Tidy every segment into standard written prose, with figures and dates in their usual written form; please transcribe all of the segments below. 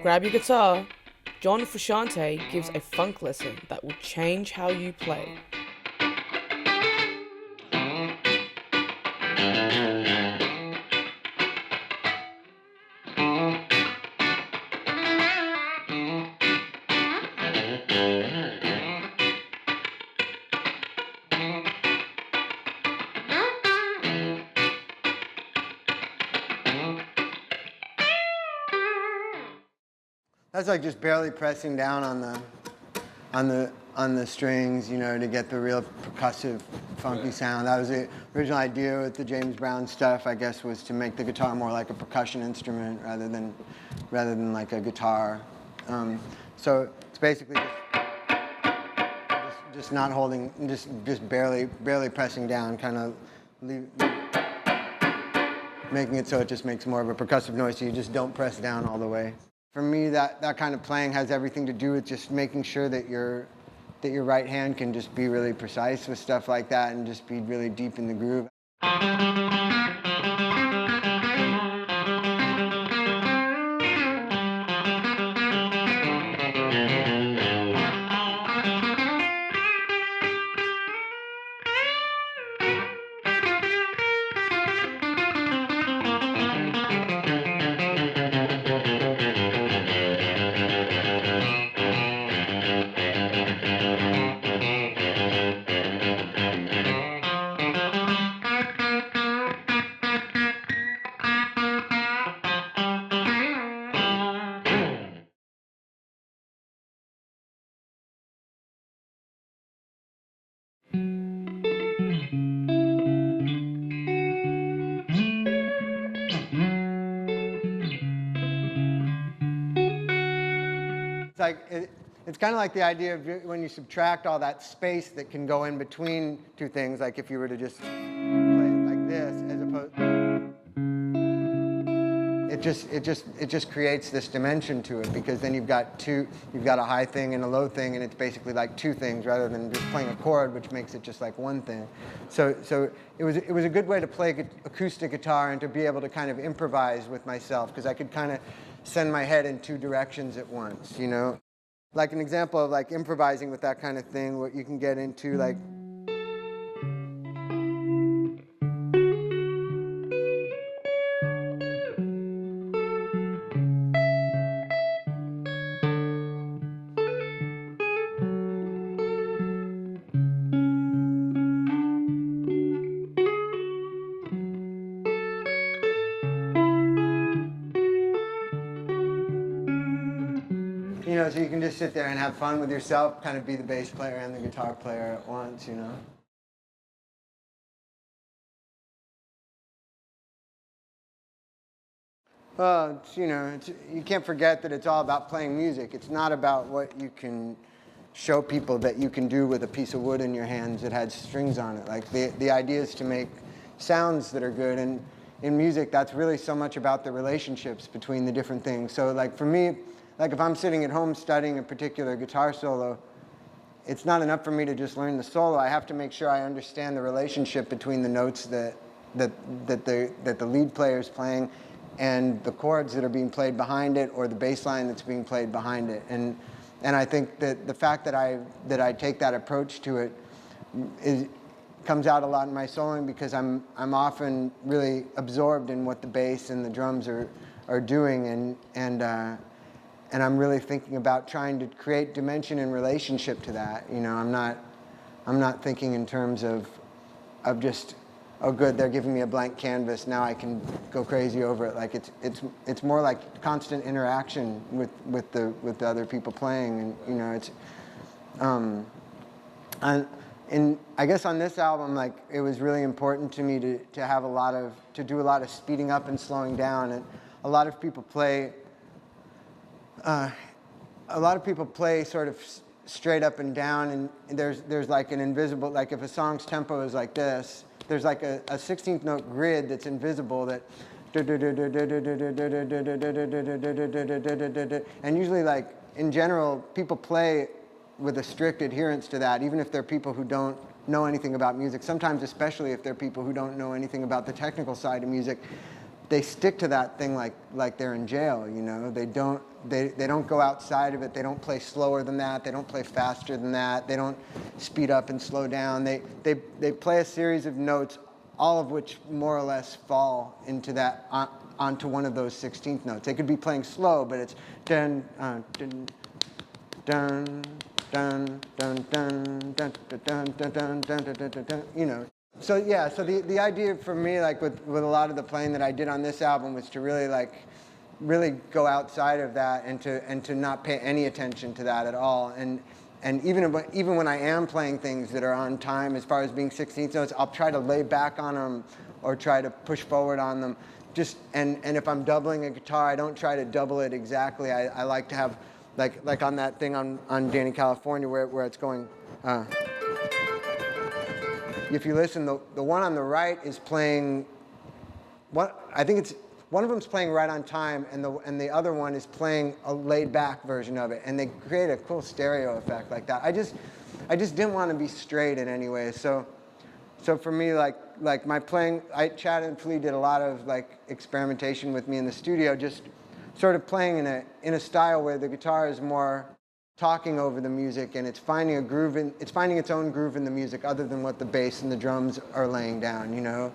Grab your guitar. John Frusciante gives a funk lesson that will change how you play. That's like just barely pressing down on the strings, you know, to get the real percussive, funky sound. That was the original idea with the James Brown stuff, I guess, was to make the guitar more like a percussion instrument rather than like a guitar. So it's basically just not holding, just barely pressing down, kind of making it so it just makes more of a percussive noise, so you just don't press down all the way. For me, that kind of playing has everything to do with just making sure that your right hand can just be really precise with stuff like that and just be really deep in the groove. It's kind of like the idea of when you subtract all that space that can go in between two things, like if you were to just play it like this, as opposed, it just creates this dimension to it, because then you've got a high thing and a low thing, and it's basically like two things rather than just playing a chord, which makes it just like one thing. So it was a good way to play acoustic guitar and to be able to kind of improvise with myself, because I could kind of send my head in two directions at once, you know. Like an example of like improvising with that kind of thing, what you can get into, like, you know, so you can just sit there and have fun with yourself, kind of be the bass player and the guitar player at once, you know. Well, you can't forget that it's all about playing music. It's not about what you can show people that you can do with a piece of wood in your hands that had strings on it. Like the idea is to make sounds that are good, and in music, that's really so much about the relationships between the different things. So like for me, like if I'm sitting at home studying a particular guitar solo, it's not enough for me to just learn the solo. I have to make sure I understand the relationship between the notes that the lead player is playing and the chords that are being played behind it, or the bass line that's being played behind it. And I think that the fact that I take that approach to it comes out a lot in my soloing, because I'm often really absorbed in what the bass and the drums are doing, and I'm really thinking about trying to create dimension and relationship to that. You know, I'm not thinking in terms of just, oh good, they're giving me a blank canvas, now I can go crazy over it. Like it's more like constant interaction with the other people playing, and you know, it's and I guess on this album, like, it was really important to me to do a lot of speeding up and slowing down, and a lot of people play sort of straight up and down, and there's like an invisible, like if a song's tempo is like this, there's like a 16th note grid that's invisible that, and usually, like, in general, people play with a strict adherence to that, even if they're people who don't know anything about music. Sometimes, especially if they're people who don't know anything about the technical side of music, they stick to that thing like they're in jail, you know? They they don't go outside of it. They don't play slower than that. They don't play faster than that. They don't speed up and slow down. They play a series of notes, all of which more or less fall into that onto one of those 16th notes. They could be playing slow, but it's dun dun dun dun dun dun dun dun dun dun dun dun, you know. So yeah, so the idea for me, like with a lot of the playing that I did on this album, was to really go outside of that and to not pay any attention to that at all. And even when I am playing things that are on time, as far as being 16th notes, I'll try to lay back on them or try to push forward on them. And if I'm doubling a guitar, I don't try to double it exactly. I like to have, like on that thing on Danny California where it's going. If you listen, the one on the right is playing, I think it's, one of them's playing right on time, and the other one is playing a laid-back version of it, and they create a cool stereo effect like that. I just didn't want to be straight in any way, so for me, like my playing, Chad and Flea did a lot of like experimentation with me in the studio, just sort of playing in a style where the guitar is more talking over the music, and it's finding its own groove in the music, other than what the bass and the drums are laying down, you know.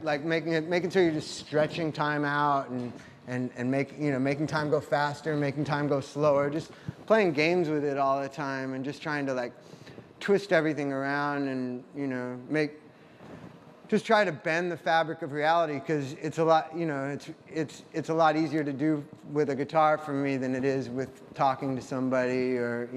Like making sure you're just stretching time out and making time go faster, making time go slower, just playing games with it all the time, and just trying to like twist everything around and just try to bend the fabric of reality, because it's a lot, it's a lot easier to do with a guitar for me than it is with talking to somebody or.